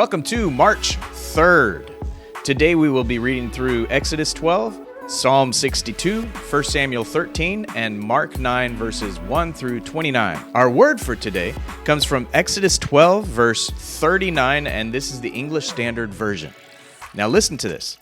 Welcome to March 3rd. Today we will be reading through Exodus 12, Psalm 62, 1 Samuel 13, and Mark 9, verses 1 through 29. Our word for today comes from Exodus 12, verse 39, and this is the English Standard Version. Now listen to this.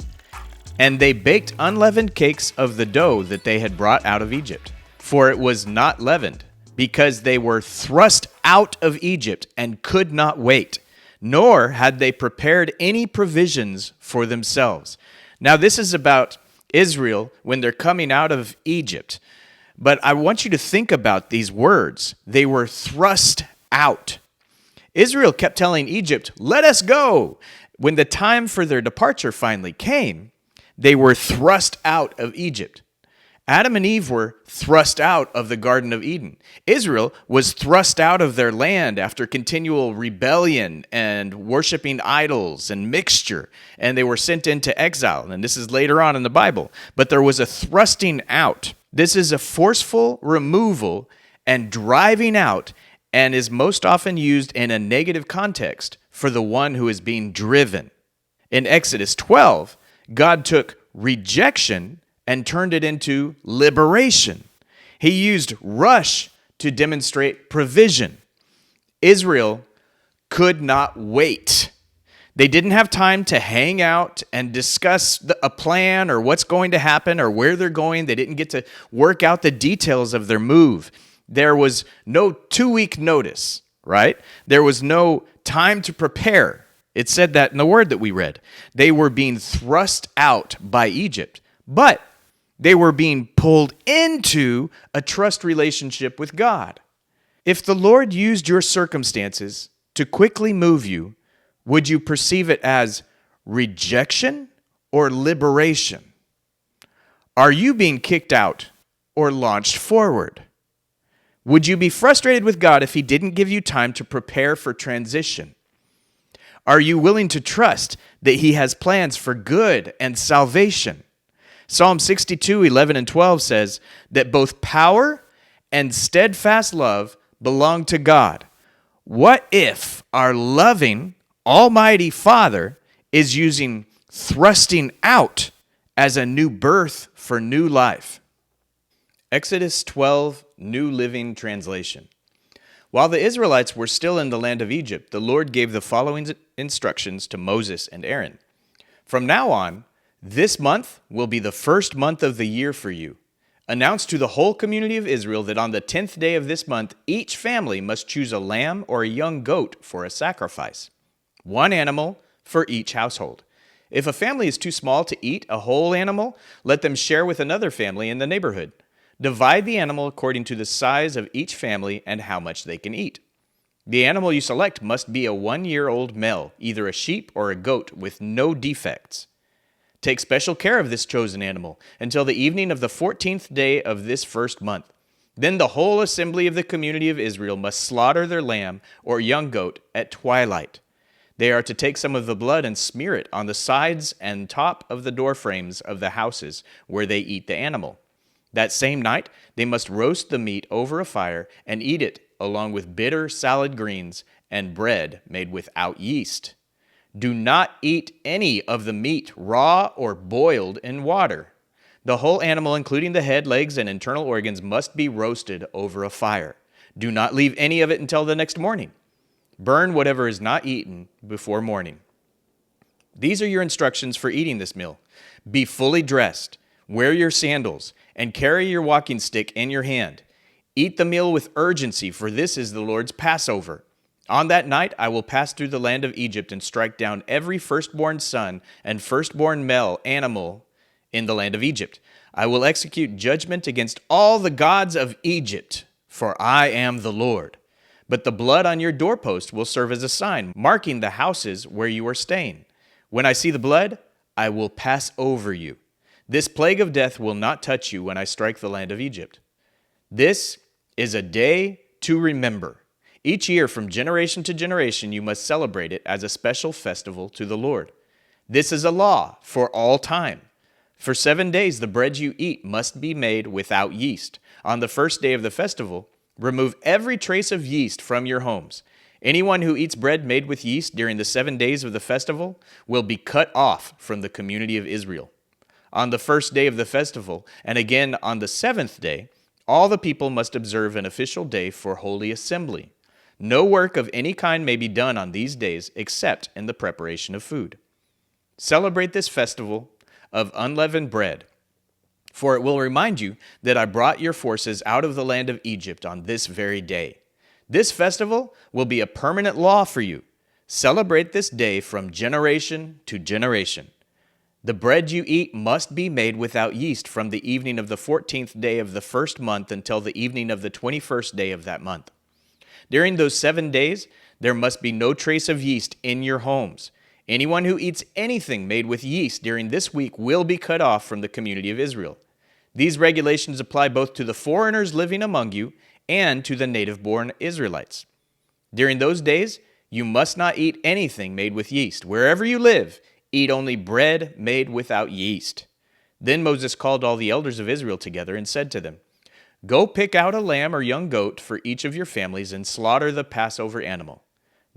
And they baked unleavened cakes of the dough that they had brought out of Egypt, for it was not leavened, because they were thrust out of Egypt and could not wait, nor had they prepared any provisions for themselves. Now this is about Israel when they're coming out of Egypt. But I want you to think about these words. They were thrust out. Israel kept telling Egypt, "Let us go." When the time for their departure finally came, they were thrust out of Egypt. Adam and Eve were thrust out of the Garden of Eden. Israel was thrust out of their land after continual rebellion and worshiping idols and mixture, and they were sent into exile. And this is later on in the Bible. But there was a thrusting out. This is a forceful removal and driving out, and is most often used in a negative context for the one who is being driven. In Exodus 12, God took rejection and turned it into liberation. He used rush to demonstrate provision. Israel could not wait. They didn't have time to hang out and discuss a plan or what's going to happen or where they're going. They didn't get to work out the details of their move. There was no 2-week notice, right? There was no time to prepare. It said that in the word that we read. They were being thrust out by Egypt, but they were being pulled into a trust relationship with God. If the Lord used your circumstances to quickly move you, would you perceive it as rejection or liberation? Are you being kicked out or launched forward? Would you be frustrated with God if He didn't give you time to prepare for transition? Are you willing to trust that He has plans for good and salvation? Psalm 62, 11 and 12 says that both power and steadfast love belong to God. What if our loving, almighty Father is using thrusting out as a new birth for new life? Exodus 12, New Living Translation. While the Israelites were still in the land of Egypt, the Lord gave the following instructions to Moses and Aaron. From now on, this month will be the first month of the year for you. Announce to the whole community of Israel that on the 10th day of this month, each family must choose a lamb or a young goat for a sacrifice. One animal for each household. If a family is too small to eat a whole animal, let them share with another family in the neighborhood. Divide the animal according to the size of each family and how much they can eat. The animal you select must be a 1-year-old male, either a sheep or a goat with no defects. Take special care of this chosen animal until the evening of the 14th day of this first month. Then the whole assembly of the community of Israel must slaughter their lamb or young goat at twilight. They are to take some of the blood and smear it on the sides and top of the door frames of the houses where they eat the animal. That same night, they must roast the meat over a fire and eat it along with bitter salad greens and bread made without yeast. Do not eat any of the meat raw or boiled in water. The whole animal, including the head, legs, and internal organs, must be roasted over a fire. Do not leave any of it until the next morning. Burn whatever is not eaten before morning. These are your instructions for eating this meal. Be fully dressed, wear your sandals, and carry your walking stick in your hand. Eat the meal with urgency, for this is the Lord's Passover. On that night I will pass through the land of Egypt and strike down every firstborn son and firstborn male animal in the land of Egypt. I will execute judgment against all the gods of Egypt, for I am the Lord. But the blood on your doorpost will serve as a sign, marking the houses where you are staying. When I see the blood, I will pass over you. This plague of death will not touch you when I strike the land of Egypt. This is a day to remember. Each year, from generation to generation, you must celebrate it as a special festival to the Lord. This is a law for all time. For 7 days, the bread you eat must be made without yeast. On the first day of the festival, remove every trace of yeast from your homes. Anyone who eats bread made with yeast during the 7 days of the festival will be cut off from the community of Israel. On the first day of the festival, and again on the seventh day, all the people must observe an official day for holy assembly. No work of any kind may be done on these days except in the preparation of food. Celebrate this festival of unleavened bread, for it will remind you that I brought your forces out of the land of Egypt on this very day. This festival will be a permanent law for you. Celebrate this day from generation to generation. The bread you eat must be made without yeast from the evening of the 14th day of the first month until the evening of the 21st day of that month. During those 7 days, there must be no trace of yeast in your homes. Anyone who eats anything made with yeast during this week will be cut off from the community of Israel. These regulations apply both to the foreigners living among you and to the native-born Israelites. During those days, you must not eat anything made with yeast. Wherever you live, eat only bread made without yeast. Then Moses called all the elders of Israel together and said to them, Go pick out a lamb or young goat for each of your families and slaughter the Passover animal.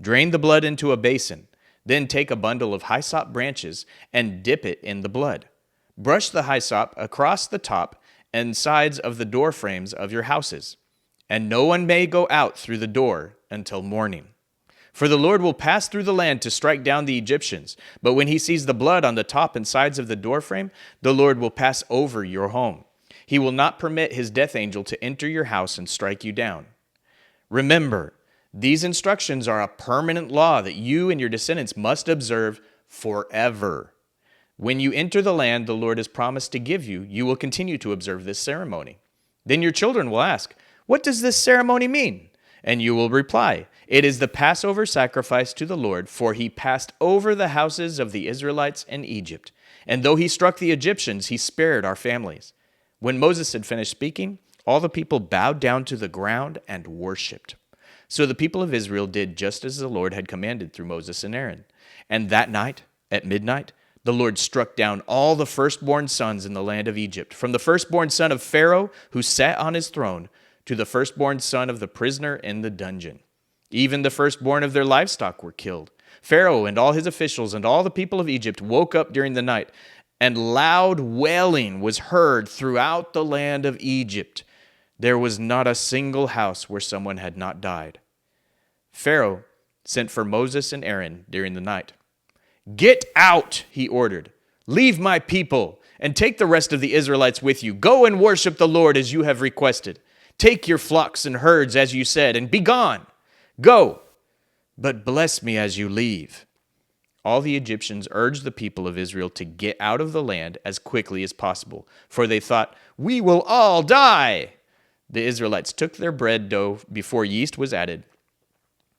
Drain the blood into a basin. Then take a bundle of hyssop branches and dip it in the blood. Brush the hyssop across the top and sides of the door frames of your houses. And no one may go out through the door until morning. For the Lord will pass through the land to strike down the Egyptians. But when he sees the blood on the top and sides of the doorframe, the Lord will pass over your home. He will not permit his death angel to enter your house and strike you down. Remember, these instructions are a permanent law that you and your descendants must observe forever. When you enter the land the Lord has promised to give you, you will continue to observe this ceremony. Then your children will ask, What does this ceremony mean? And you will reply, It is the Passover sacrifice to the Lord, for he passed over the houses of the Israelites in Egypt. And though he struck the Egyptians, he spared our families. When Moses had finished speaking, all the people bowed down to the ground and worshipped. So the people of Israel did just as the Lord had commanded through Moses and Aaron. And that night, at midnight, the Lord struck down all the firstborn sons in the land of Egypt, from the firstborn son of Pharaoh, who sat on his throne, to the firstborn son of the prisoner in the dungeon. Even the firstborn of their livestock were killed. Pharaoh and all his officials and all the people of Egypt woke up during the night, and loud wailing was heard throughout the land of Egypt. There was not a single house where someone had not died. Pharaoh sent for Moses and Aaron during the night. Get out, he ordered. Leave my people and take the rest of the Israelites with you. Go and worship the Lord as you have requested. Take your flocks and herds as you said, and be gone. Go, but bless me as you leave. All the Egyptians urged the people of Israel to get out of the land as quickly as possible, for they thought, We will all die. The Israelites took their bread dough before yeast was added.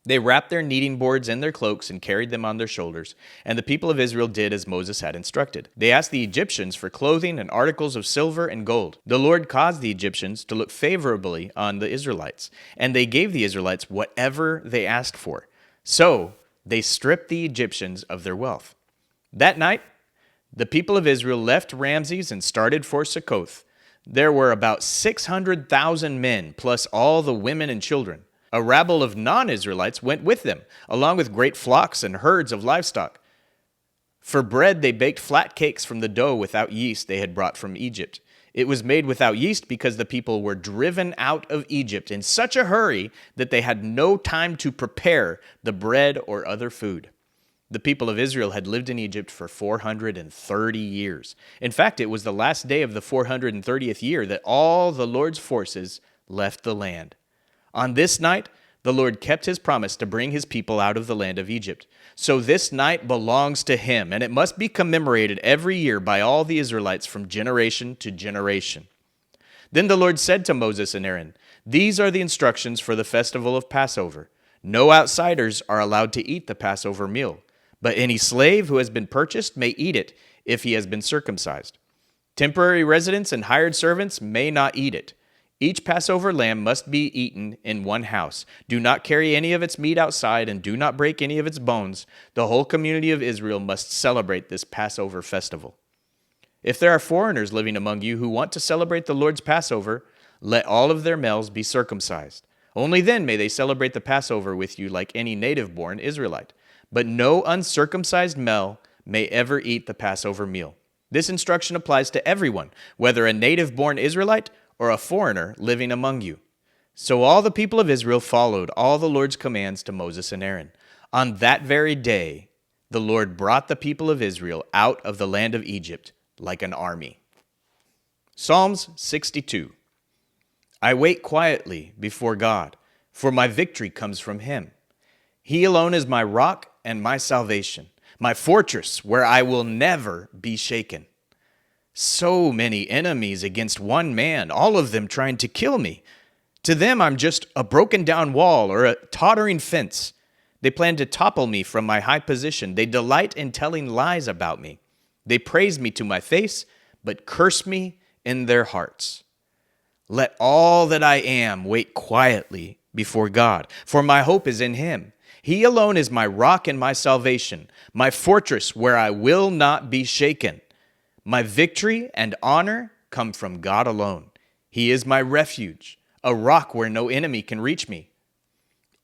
They wrapped their kneading boards in their cloaks and carried them on their shoulders, and the people of Israel did as Moses had instructed. They asked the Egyptians for clothing and articles of silver and gold. The Lord caused the Egyptians to look favorably on the Israelites, and they gave the Israelites whatever they asked for. So they stripped the Egyptians of their wealth. That night, the people of Israel left Ramses and started for Succoth. There were about 600,000 men, plus all the women and children. A rabble of non-Israelites went with them, along with great flocks and herds of livestock. For bread, they baked flat cakes from the dough without yeast they had brought from Egypt. It was made without yeast because the people were driven out of Egypt in such a hurry that they had no time to prepare the bread or other food. The people of Israel had lived in Egypt for 430 years. In fact, it was the last day of the 430th year that all the Lord's forces left the land. On this night, the Lord kept his promise to bring his people out of the land of Egypt. So this night belongs to him, and it must be commemorated every year by all the Israelites from generation to generation. Then the Lord said to Moses and Aaron, These are the instructions for the festival of Passover. No outsiders are allowed to eat the Passover meal, but any slave who has been purchased may eat it if he has been circumcised. Temporary residents and hired servants may not eat it. Each Passover lamb must be eaten in one house. Do not carry any of its meat outside, and do not break any of its bones. The whole community of Israel must celebrate this Passover festival. If there are foreigners living among you who want to celebrate the Lord's Passover, let all of their males be circumcised. Only then may they celebrate the Passover with you like any native-born Israelite. But no uncircumcised male may ever eat the Passover meal. This instruction applies to everyone, whether a native-born Israelite or a foreigner living among you." So all the people of Israel followed all the Lord's commands to Moses and Aaron. On that very day, the Lord brought the people of Israel out of the land of Egypt like an army. Psalms 62. I wait quietly before God, for my victory comes from him. He alone is my rock and my salvation, my fortress where I will never be shaken. So many enemies against one man, all of them trying to kill me. To them, I'm just a broken down wall or a tottering fence. They plan to topple me from my high position. They delight in telling lies about me. They praise me to my face, but curse me in their hearts. Let all that I am wait quietly before God, for my hope is in him. He alone is my rock and my salvation, my fortress where I will not be shaken. My victory and honor come from God alone. He is my refuge, a rock where no enemy can reach me.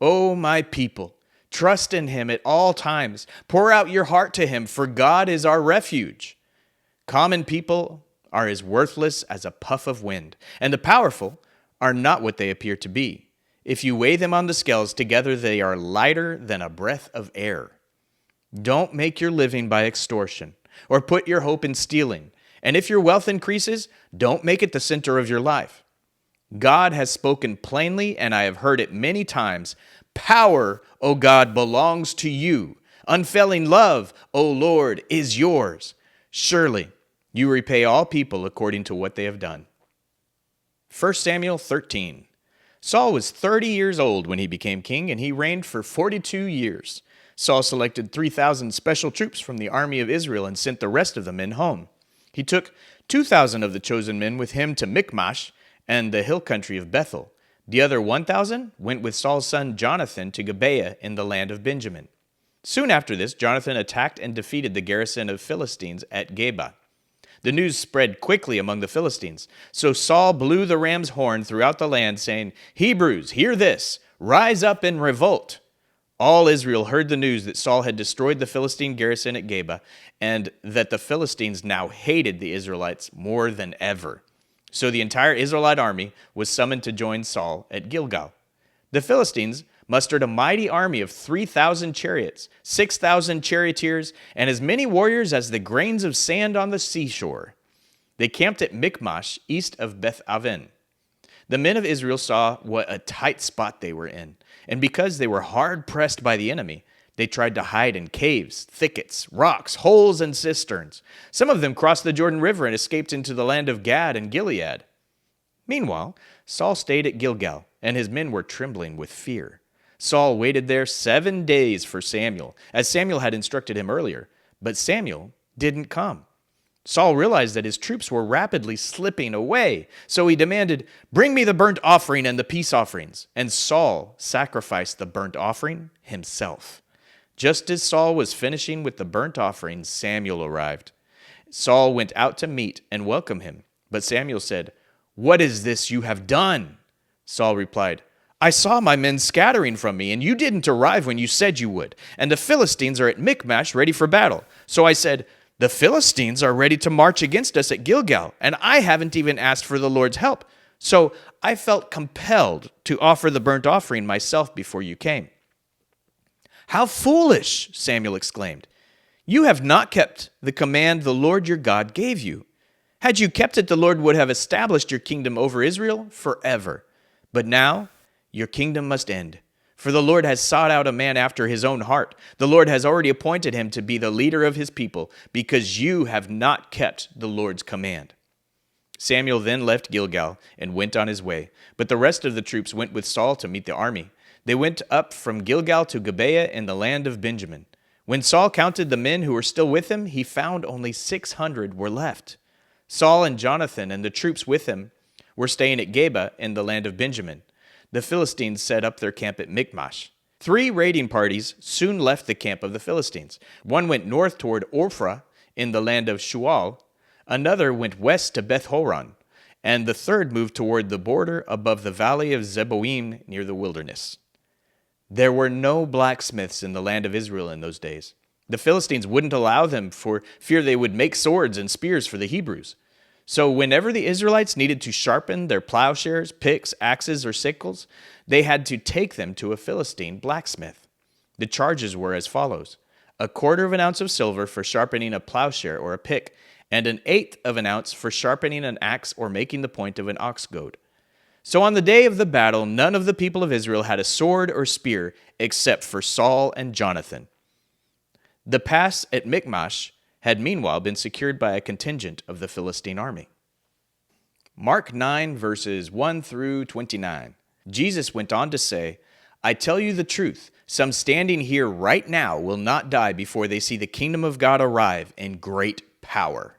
O my people, trust in him at all times. Pour out your heart to him, for God is our refuge. Common people are as worthless as a puff of wind, and the powerful are not what they appear to be. If you weigh them on the scales, together they are lighter than a breath of air. Don't make your living by extortion, or put your hope in stealing. And if your wealth increases, don't make it the center of your life. God has spoken plainly, and I have heard it many times. Power, O God, belongs to you. Unfailing love, O Lord, is yours. Surely you repay all people according to what they have done. 1 Samuel 13. Saul was 30 years old when he became king, and he reigned for 42 years. Saul selected 3,000 special troops from the army of Israel and sent the rest of the men home. He took 2,000 of the chosen men with him to Michmash and the hill country of Bethel. The other 1,000 went with Saul's son Jonathan to Gibeah in the land of Benjamin. Soon after this, Jonathan attacked and defeated the garrison of Philistines at Geba. The news spread quickly among the Philistines. So Saul blew the ram's horn throughout the land, saying, "Hebrews, hear this! Rise up and revolt!" All Israel heard the news that Saul had destroyed the Philistine garrison at Geba, and that the Philistines now hated the Israelites more than ever. So the entire Israelite army was summoned to join Saul at Gilgal. The Philistines mustered a mighty army of 3,000 chariots, 6,000 charioteers, and as many warriors as the grains of sand on the seashore. They camped at Michmash, east of Beth-aven. The men of Israel saw what a tight spot they were in, and because they were hard-pressed by the enemy, they tried to hide in caves, thickets, rocks, holes, and cisterns. Some of them crossed the Jordan River and escaped into the land of Gad and Gilead. Meanwhile, Saul stayed at Gilgal, and his men were trembling with fear. Saul waited there 7 days for Samuel, as Samuel had instructed him earlier, but Samuel didn't come. Saul realized that his troops were rapidly slipping away, so he demanded, "Bring me the burnt offering and the peace offerings." And Saul sacrificed the burnt offering himself. Just as Saul was finishing with the burnt offering, Samuel arrived. Saul went out to meet and welcome him, but Samuel said, "What is this you have done?" Saul replied, "I saw my men scattering from me, and you didn't arrive when you said you would, and the Philistines are at Michmash ready for battle. So I said, 'The Philistines are ready to march against us at Gilgal, and I haven't even asked for the Lord's help.' So I felt compelled to offer the burnt offering myself before you came." "How foolish!" Samuel exclaimed. "You have not kept the command the Lord your God gave you. Had you kept it, the Lord would have established your kingdom over Israel forever. But now your kingdom must end, for the Lord has sought out a man after his own heart. The Lord has already appointed him to be the leader of his people, because you have not kept the Lord's command." Samuel then left Gilgal and went on his way, but the rest of the troops went with Saul to meet the army. They went up from Gilgal to Gibeah in the land of Benjamin. When Saul counted the men who were still with him, he found only 600 were left. Saul and Jonathan and the troops with him were staying at Geba in the land of Benjamin. The Philistines set up their camp at Michmash. 3 raiding parties soon left the camp of the Philistines. One went north toward Ophrah in the land of Shual. Another went west to Beth-horon. and the third moved toward the border above the valley of Zeboim near the wilderness. There were no blacksmiths in the land of Israel in those days. The Philistines wouldn't allow them for fear they would make swords and spears for the Hebrews. So whenever the Israelites needed to sharpen their plowshares, picks, axes, or sickles, they had to take them to a Philistine blacksmith. The charges were as follows: 1/4 of an ounce of silver for sharpening a plowshare or a pick, and 1/8 of an ounce for sharpening an axe or making the point of an ox goad. So on the day of the battle, none of the people of Israel had a sword or spear except for Saul and Jonathan. The pass at Michmash had meanwhile been secured by a contingent of the Philistine army. Mark 9, verses 1 through 29. Jesus went on to say, "I tell you the truth, some standing here right now will not die before they see the kingdom of God arrive in great power."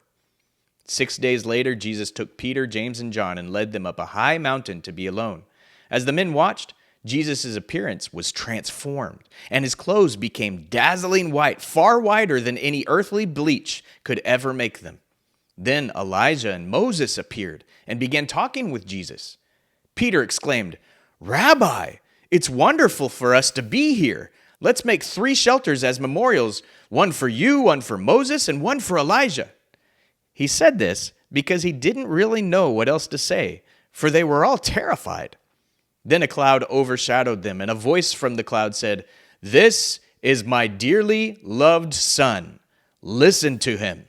6 days later, Jesus took Peter, James, and John and led them up a high mountain to be alone. As the men watched, Jesus' appearance was transformed, and his clothes became dazzling white, far whiter than any earthly bleach could ever make them. Then Elijah and Moses appeared and began talking with Jesus. Peter exclaimed, "Rabbi, it's wonderful for us to be here. Let's make 3 shelters as memorials, one for you, one for Moses, and one for Elijah." He said this because he didn't really know what else to say, for they were all terrified. Then a cloud overshadowed them, and a voice from the cloud said, "This is my dearly loved son. Listen to him."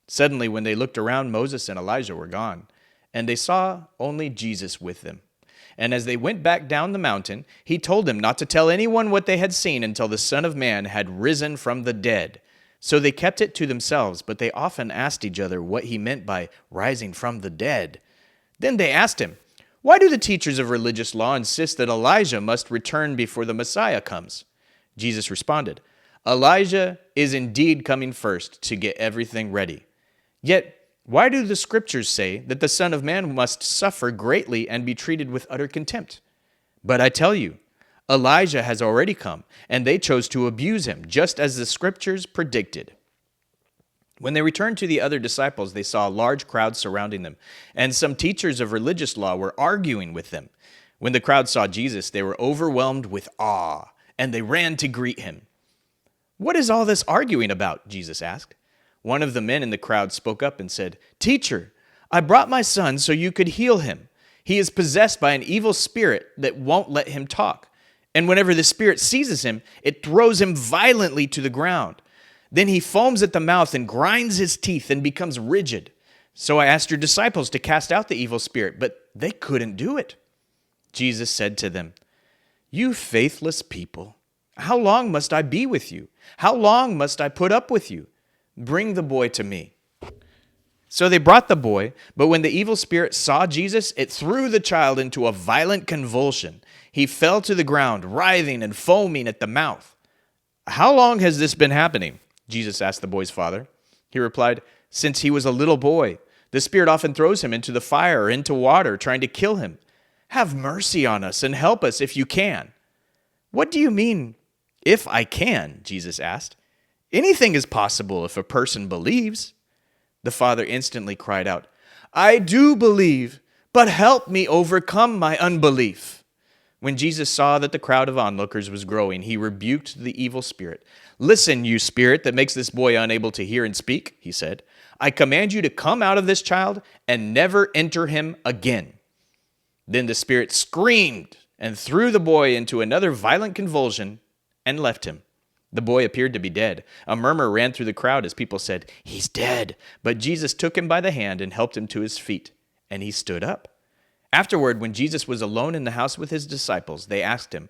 Suddenly, when they looked around, Moses and Elijah were gone, and they saw only Jesus with them. And as they went back down the mountain, he told them not to tell anyone what they had seen until the Son of Man had risen from the dead. So they kept it to themselves, but they often asked each other what he meant by rising from the dead. Then they asked him, "Why do the teachers of religious law insist that Elijah must return before the Messiah comes?" Jesus responded, "Elijah is indeed coming first to get everything ready. Yet, why do the scriptures say that the Son of Man must suffer greatly and be treated with utter contempt? But I tell you, Elijah has already come, and they chose to abuse him, just as the scriptures predicted." When they returned to the other disciples, they saw a large crowd surrounding them, and some teachers of religious law were arguing with them. When the crowd saw Jesus, they were overwhelmed with awe, and they ran to greet him. "What is all this arguing about?" Jesus asked. One of the men in the crowd spoke up and said, "Teacher, I brought my son so you could heal him. He is possessed by an evil spirit that won't let him talk. And whenever the spirit seizes him, it throws him violently to the ground. Then he foams at the mouth and grinds his teeth and becomes rigid. So I asked your disciples to cast out the evil spirit, but they couldn't do it." Jesus said to them, "You faithless people, how long must I be with you? How long must I put up with you? Bring the boy to me." So they brought the boy, but when the evil spirit saw Jesus, it threw the child into a violent convulsion. He fell to the ground, writhing and foaming at the mouth. "How long has this been happening?" Jesus asked the boy's father. He replied, "Since he was a little boy. The spirit often throws him into the fire or into water, trying to kill him. Have mercy on us and help us if you can." "What do you mean, if I can?" Jesus asked. "Anything is possible if a person believes." The father instantly cried out, "I do believe, but help me overcome my unbelief." When Jesus saw that the crowd of onlookers was growing, he rebuked the evil spirit. "Listen, you spirit that makes this boy unable to hear and speak," he said. "I command you to come out of this child and never enter him again." Then the spirit screamed and threw the boy into another violent convulsion and left him. The boy appeared to be dead. A murmur ran through the crowd as people said, "He's dead." But Jesus took him by the hand and helped him to his feet, and he stood up. Afterward, when Jesus was alone in the house with his disciples, they asked him,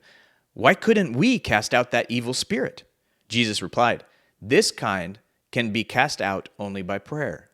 "Why couldn't we cast out that evil spirit?" Jesus replied, "This kind can be cast out only by prayer."